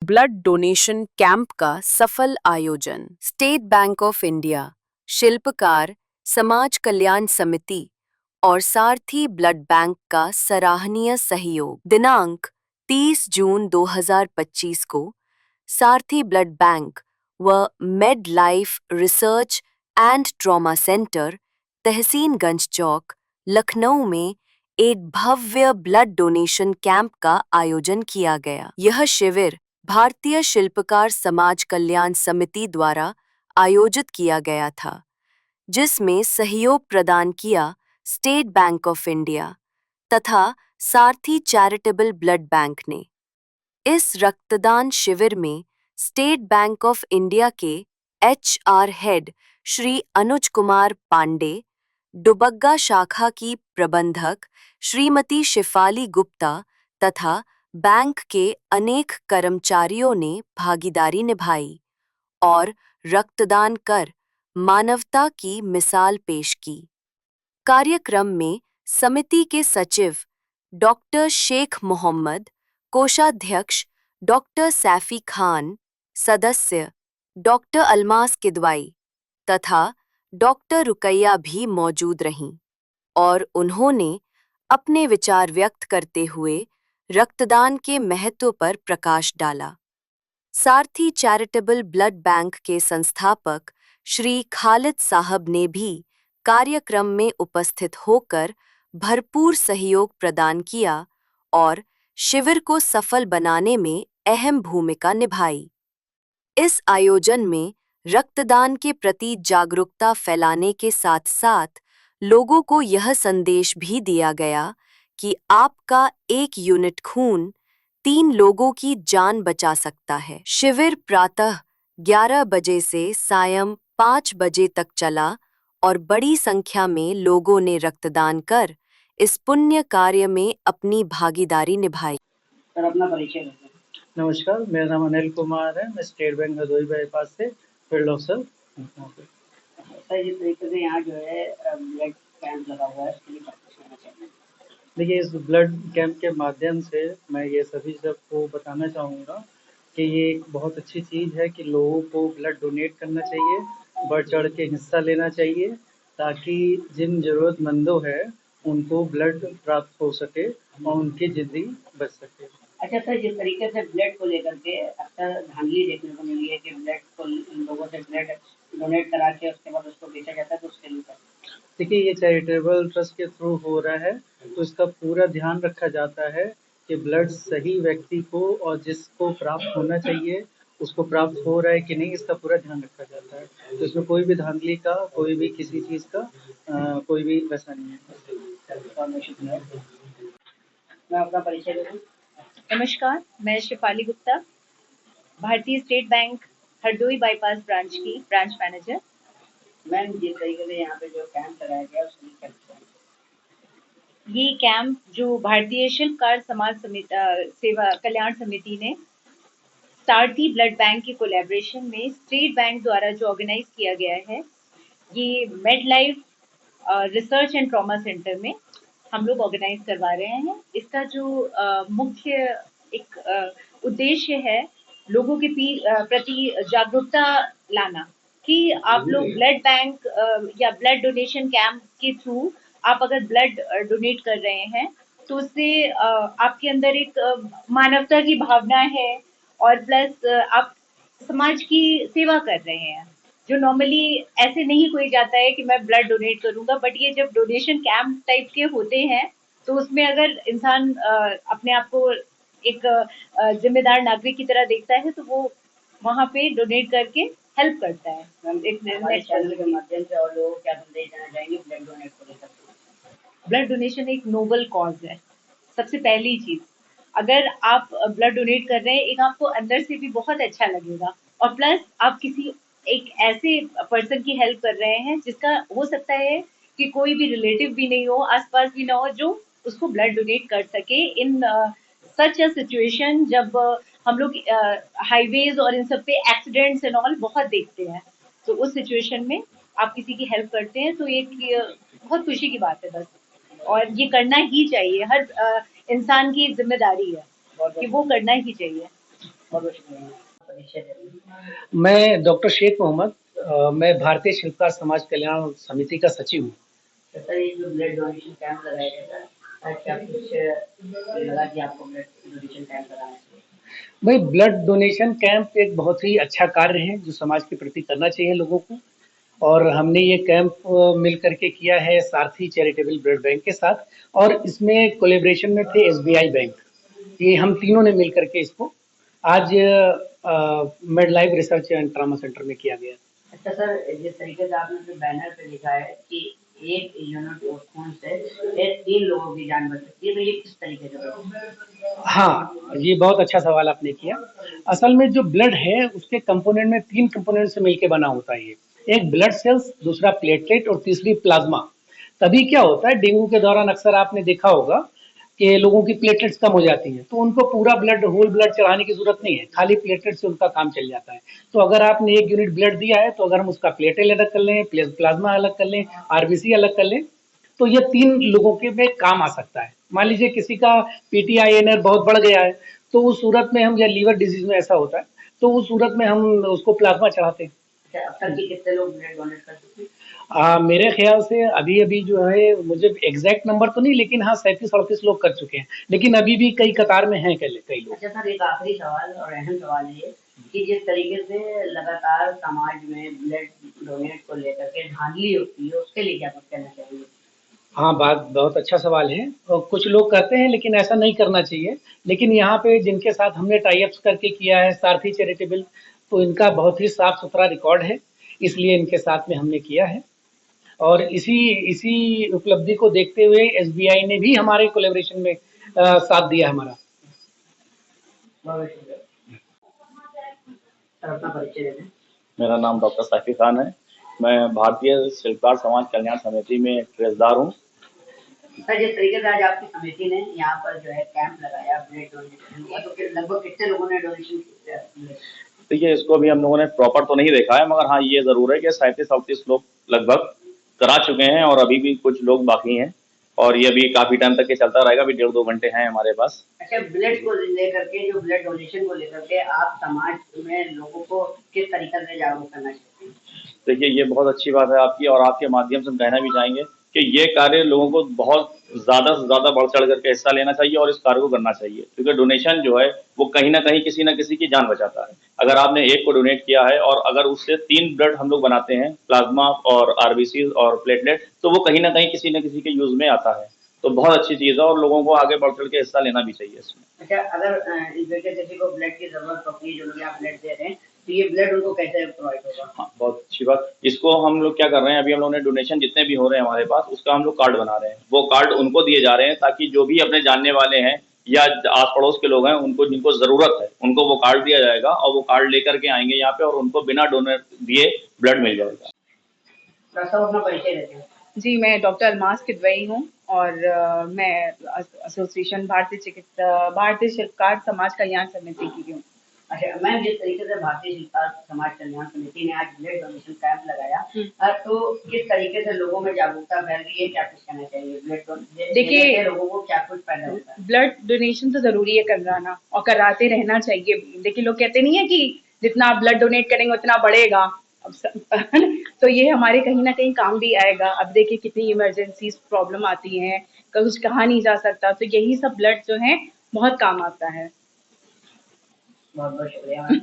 Blood donation camp का सफल आयोजन। स्टेट बैंक ऑफ इंडिया, शिल्पकार, समाज कल्याण समिति और सारथी ब्लड बैंक का सराहनीय सहयोग। दिनांक 30 जून 2025 को सारथी ब्लड बैंक व med life research and trauma centre, Tahseenganj चौक, लखनऊ में एक भव्य ब्लड डोनेशन कैंप का आयोजन किया गया। यह शिविर भारतीय शिल्पकार समाज कल्याण समिति द्वारा आयोजित किया गया था, जिसमें सहयोग प्रदान किया स्टेट बैंक ऑफ इंडिया तथा सारथी चैरिटेबल ब्लड बैंक ने। इस रक्तदान शिविर में स्टेट बैंक ऑफ इंडिया के HR हेड श्री अनुज कुमार पांडे, दुबग्गा शाखा की प्रबंधक श्रीमती शिफाली गुप्ता तथा बैंक के अनेक कर्मचारियों ने भागीदारी निभाई और रक्तदान कर मानवता की मिसाल पेश की। कार्यक्रम में समिति के सचिव डॉक्टर शेख मोहम्मद, कोषाध्यक्ष डॉक्टर सैफी खान, सदस्य डॉक्टर अलमास किदवाई तथा डॉक्टर रुकैया भी मौजूद रहीं और उन्होंने अपने विचार व्यक्त करते हुए रक्तदान के महत्व पर प्रकाश डाला। सारथी चैरिटेबल ब्लड बैंक के संस्थापक श्री खालिद साहब ने भी कार्यक्रम में उपस्थित होकर भरपूर सहयोग प्रदान किया और शिविर को सफल बनाने में अहम भूमिका निभाई। इस आयोजन में रक्तदान के प्रति जागरूकता फैलाने के साथ साथ लोगों को यह संदेश भी दिया गया कि आपका 1 यूनिट खून 3 लोगों की जान बचा सकता है। शिविर प्रातः 11 बजे से सायं 5 बजे तक चला और बड़ी संख्या में लोगों ने रक्तदान कर इस पुण्य कार्य में अपनी भागीदारी निभाई। सर, अपना परिचय दें। नमस्कार, मेरा नाम अनिल कुमार है। मैं स्टेट बैंक हरदोई बाईपास से फील्ड ऑफिसर। सर, जिस तरीके से यहाँ जो है ब्लड कैंप लगा हुआ है, उसके लिए क्या कुछ कहना चाहिए? देखिए, इस ब्लड कैंप के माध्यम से मैं ये सभी सबको बताना चाहूँगा कि ये एक बहुत अच्छी चीज़ है कि लोगों को ब्लड डोनेट करना चाहिए, बढ़ चढ़ के हिस्सा लेना चाहिए, ताकि जिन ज़रूरतमंदों है उनको ब्लड प्राप्त हो सके और उनकी ज़िंदगी बच सके। अच्छा सर, जिस तरीके से ब्लड को लेकर के अक्सर धांधली देखने को मिली है कि ब्लड को लोगों से ब्लड डोनेट करा के उसके बाद उसको बेचा जाता है, तो उसके लिए देखिए, ये चैरिटेबल ट्रस्ट के थ्रू हो रहा है, तो इसका पूरा ध्यान रखा जाता है कि ब्लड सही व्यक्ति को और जिसको प्राप्त होना चाहिए उसको प्राप्त हो रहा है कि नहीं, इसका पूरा ध्यान रखा जाता है। तो इसमें कोई भी धांधली का, कोई भी किसी चीज़ का कोई भी वैसा नहीं है। मैं अपना परिचय दे दूँ। नमस्कार, मैं शिफाली गुप्ता, भारतीय state bank Hardoi bypass branch की ब्रांच मैनेजर। मैम, जिस तरीके से यहाँ पे जो कैंप लगाया गया उसमें क्या ये कैंप जो भारतीय शिल्पकार समाज सेवा कल्याण समिति ने सारथी ब्लड बैंक के कोलैबोरेशन में स्टेट बैंक द्वारा जो ऑर्गेनाइज किया गया है, ये made life research and trauma centre में हम लोग ऑर्गेनाइज करवा रहे हैं। इसका जो मुख्य एक उद्देश्य है लोगों के प्रति जागरूकता लाना कि आप लोग ब्लड बैंक या ब्लड डोनेशन कैंप के थ्रू आप अगर ब्लड डोनेट कर रहे हैं तो उससे आपके अंदर एक मानवता की भावना है और प्लस आप समाज की सेवा कर रहे हैं, जो नॉर्मली ऐसे नहीं कोई जाता है कि मैं ब्लड डोनेट करूंगा। बट ये जब डोनेशन कैंप टाइप के होते हैं तो उसमें अगर इंसान अपने आप को एक जिम्मेदार नागरिक की तरह देखता है तो वो वहाँ पे डोनेट करके हेल्प करता है। एक चैनल के माध्यम से और लोगों को क्या संदेश देना चाहेंगे ब्लड डोनेट को लेकर? ब्लड डोनेशन एक नोबल कॉज है। सबसे पहली चीज, अगर आप ब्लड डोनेट कर रहे हैं, एक आपको अंदर से भी बहुत अच्छा लगेगा और प्लस आप किसी एक ऐसे पर्सन की हेल्प कर रहे हैं जिसका हो सकता है कि कोई भी रिलेटिव भी नहीं हो, आसपास भी ना हो, जो उसको ब्लड डोनेट कर सके इन सच अ सिचुएशन जब हम लोग हाईवेज और इन सब पे एक्सीडेंट्स एंड ऑल बहुत देखते हैं। तो उस सिचुएशन में आप किसी की हेल्प करते हैं तो एक बहुत खुशी की बात है बस, और ये करना ही चाहिए। हर इंसान की जिम्मेदारी है कि वो करना ही चाहिए। बहुत बहुत शुक्रिया परिचय देने के लिए। मैं डॉक्टर शेख मोहम्मद, मैं भारतीय शिल्पकार समाज कल्याण समिति का सचिव हूँ। तो सर ये जो ब्लड डोनेशन कैंप लगाया गया था, क्या कुछ लगा कि आपको ब्लड डोनेशन कैंप लगाना चाहिए? भाई, ब्लड डोनेशन कैंप एक बहुत ही अच्छा कार्य है जो समाज के प्रति करना चाहिए लोगों को। और हमने ये कैंप मिल करके किया है सारथी चैरिटेबल ब्लड बैंक के साथ, और इसमें कोलैबोरेशन में थे एसबीआई बैंक। ये हम तीनों ने मिल करके इसको आज Medlife research and trauma centre में किया गया। अच्छा सर, जिस तरीके से आपने जो बैनर पे लिखा है कि एक यूनिट ऑफ खून से ये 3 लोगों की जान बच सकती है, तो ये किस तरीके से बचा? हाँ, ये बहुत अच्छा सवाल आपने किया। असल में जो ब्लड है उसके कंपोनेंट में 3 कंपोनेंट से मिलके बना होता है ये। एक ब्लड सेल्स, दूसरा प्लेटलेट और तीसरी प्लाज्मा। तभी क्या होता है, डेंगू के दौरान अक्सर आपने देखा होगा कि लोगों की प्लेटलेट्स कम हो जाती हैं, तो उनको पूरा ब्लड, होल ब्लड चढ़ाने की ज़रूरत नहीं है, खाली प्लेटलेट से उनका काम चल जाता है। तो अगर आपने 1 यूनिट ब्लड दिया है, तो अगर हम उसका प्लेटलेट अलग कर लें, प्लाज्मा अलग कर लें, आरबीसी अलग कर लें, तो ये 3 लोगों के में काम आ सकता है। मान लीजिए किसी का पीटीआईएनआर बहुत बढ़ गया है, तो उस सूरत में हम, या लीवर डिजीज में ऐसा होता है, तो उस सूरत में हम उसको प्लाज्मा चढ़ाते हैं। अच्छा, अब तक के कितने लोग ब्लड डोनेट कर चुके हैं? मेरे ख्याल से अभी जो है, मुझे एग्जैक्ट नंबर तो नहीं, लेकिन हाँ 37-38 लोग कर चुके हैं, लेकिन अभी भी कई कतार में हैं कई लोग। अच्छा सर, एक आखिरी सवाल और अहम सवाल है ये कि जिस तरीके से लगातार समाज में ब्लड डोनेट को लेकर के धांधली होती है, उसके लिए क्या कुछ कहना चाहिए? हाँ, बात बहुत अच्छा सवाल है, और कुछ लोग करते हैं लेकिन ऐसा नहीं करना चाहिए। लेकिन यहाँ पे जिनके साथ हमने टाई अप्स करके किया है, सारथी चैरिटेबल, तो इनका बहुत ही साफ सुथरा रिकॉर्ड है, इसलिए इनके साथ में हमने किया है। और इसी इसी उपलब्धि को देखते हुए एसबीआई ने भी हमारे कोलैबोरेशन में साथ दिया हमारा। बहुत शुक्रिया सर, अपना परिचय दें। मेरा नाम डॉक्टर सैफी खान है। मैं भारतीय शिल्पकार समाज कल्याण समिति में ट्रेजदार हूँ। सर, जिस तरीके से आज आपकी समिति ने यहाँ पर जो है कैंप लगाया ब्लड डोनेशन का, तो लगभग कितने लोगों ने डोनेशन किया? देखिए, इसको अभी हम लोगों ने प्रॉपर तो नहीं देखा है, मगर हाँ ये ज़रूर है कि 37-38 लोग लगभग करा चुके हैं और अभी भी कुछ लोग बाकी हैं, और ये भी काफ़ी टाइम तक ये चलता रहेगा। अभी 1.5-2 घंटे हैं हमारे पास। अच्छा, ब्लड को लेकर के, जो ब्लड डोनेशन को लेकर के आप समाज में लोगों को किस तरीके से जागरूक करना चाहते हैं? देखिए, ये बहुत अच्छी बात है आपकी, और आपके माध्यम से हम कहना भी चाहेंगे कि ये कार्य लोगों को बहुत ज़्यादा से ज़्यादा बढ़ चढ़ करके हिस्सा लेना चाहिए और इस कार्य को करना चाहिए, क्योंकि डोनेशन जो है वो कहीं ना कहीं किसी न किसी की जान बचाता है। अगर आपने एक को डोनेट किया है और अगर उससे 3 ब्लड हम लोग बनाते हैं, प्लाज्मा और आरबीसी और प्लेटलेट, तो वो कहीं ना कहीं किसी न किसी के यूज़ में आता है। तो बहुत अच्छी चीज़ है और लोगों को आगे बढ़ चढ़ के हिस्सा लेना भी चाहिए इसमें। अच्छा, अगर इस वजह किसी को ब्लड की जरूरत पड़ती है, जो लोग आप ब्लड दे रहे हैं, तो ये ब्लड उनको कैसे प्रोवाइड होगा? हाँ, बहुत अच्छी बात। इसको हम लोग क्या कर रहे हैं, अभी हम लोगों ने डोनेशन जितने भी हो रहे हैं हमारे पास, उसका हम लोग कार्ड बना रहे हैं। वो कार्ड उनको दिए जा रहे हैं ताकि जो भी अपने जानने वाले हैं या आस पड़ोस के लोग हैं, उनको जिनको ज़रूरत है, उनको वो कार्ड दिया जाएगा और वो कार्ड लेकर के आएंगे यहाँ पे और उनको बिना डोनर दिए ब्लड मिल जाएगा। रास्ता अपना परिचय देते हैं। जी, मैं डॉक्टर अलमास किदवई हूँ और मैं एसोसिएशन भारतीय शिल्पकार समाज कल्याण समिति की हूँ। अच्छा मैम, जिस तरीके से भारतीय शिल्पकार समाज कल्याण समिति ने आज ब्लड डोनेशन कैंप लगाया, तो किस तरीके से लोगों में जागरूकता फैल रही है, क्या कुछ कहना चाहिए? ब्लड देखिए, लोगों को क्या कुछ फायदा होता है? ब्लड डोनेशन तो ज़रूरी है कराना और कराते रहना चाहिए। देखिए, लोग कहते नहीं है कि जितना आप ब्लड डोनेट करेंगे उतना बढ़ेगा। तो ये हमारे कहीं न कहीं काम भी आएगा। अब देखिए कितनी इमरजेंसीज़ प्रॉब्लम आती हैं, कुछ कहा नहीं जा सकता, तो यही सब ब्लड जो है बहुत काम आता है। बहुत बहुत शुक्रिया मैम।